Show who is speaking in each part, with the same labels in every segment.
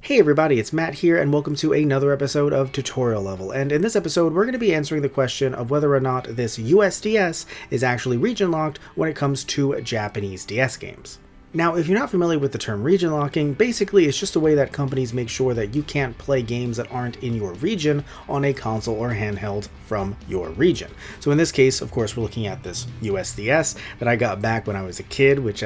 Speaker 1: Hey everybody, it's Matt here, and welcome to another episode of Tutorial Level. And in this episode, we're going to be answering the question of whether or not this USDS is actually region locked when it comes to Japanese DS games. Now, if you're not familiar with the term region locking, basically it's just a way that companies make sure that you can't play games that aren't in your region on a console or handheld from your region. So in this case, of course, we're looking at this USDS that I got back when I was a kid, which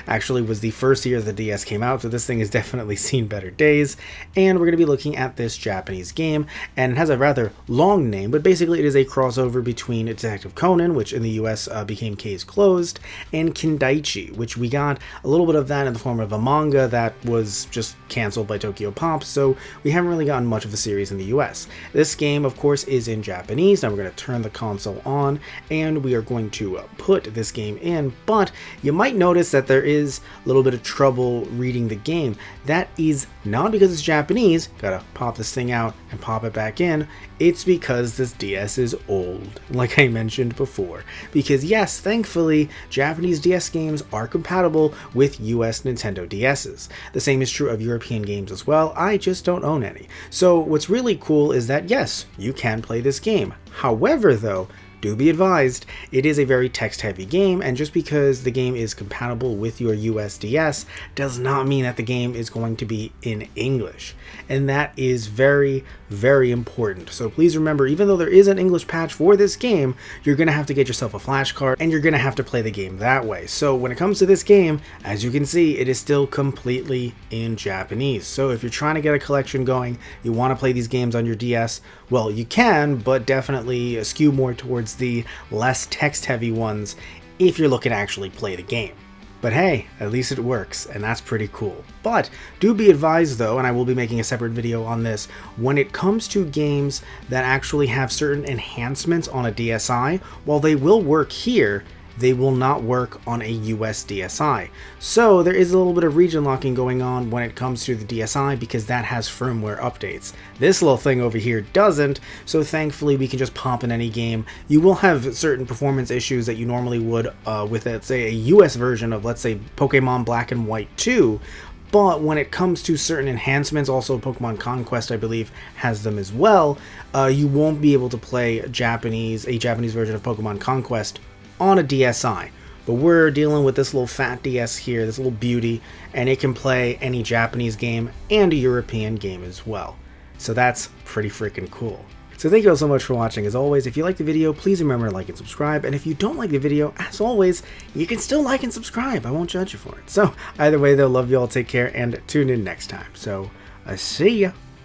Speaker 1: actually was the first year the DS came out, so this thing has definitely seen better days. And we're going to be looking at this Japanese game, and it has a rather long name, but basically it is a crossover between Detective Conan, which in the US became Case Closed, and Kindaichi, which we got a little bit of that in the form of a manga that was just canceled by Tokyo Pop, so we haven't really gotten much of a series in the US. This game, of course, is in Japanese. Now we're going to turn the console on, and we are going to put this game in, but you might notice that there is a little bit of trouble reading the game. That is not because it's Japanese, gotta pop this thing out and pop it back in, it's because this DS is old, like I mentioned before. Because yes, thankfully, Japanese DS games are compatible with US Nintendo DS's. The same is true of European games as well, I just don't own any. So what's really cool is that yes, you can play this game. However though, do be advised, it is a very text-heavy game, and just because the game is compatible with your USDS does not mean that the game is going to be in English. And that is very, very important. So please remember, even though there is an English patch for this game, you're going to have to get yourself a flashcard, and you're going to have to play the game that way. So when it comes to this game, as you can see, it is still completely in Japanese. So if you're trying to get a collection going, you want to play these games on your DS, well, you can, but definitely skew more towards the less text-heavy ones if you're looking to actually play the game. But hey, at least it works, and that's pretty cool. But do be advised though, and I will be making a separate video on this, when it comes to games that actually have certain enhancements on a DSi, while they will work here, they will not work on a US DSi. So there is a little bit of region locking going on when it comes to the DSi because that has firmware updates. This little thing over here doesn't, so thankfully we can just pop in any game. You will have certain performance issues that you normally would with, let's say, a US version of, let's say, Pokemon Black and White 2, but when it comes to certain enhancements, also Pokemon Conquest, I believe, has them as well, you won't be able to play a Japanese version of Pokemon Conquest on a DSi. But we're dealing with this little fat DS here, this little beauty, and it can play any Japanese game and a European game as well. So that's pretty freaking cool. So thank you all so much for watching. As always, if you like the video, please remember to like and subscribe. And if you don't like the video, as always, you can still like and subscribe. I won't judge you for it. So either way, though, love you all. Take care and tune in next time. So see ya.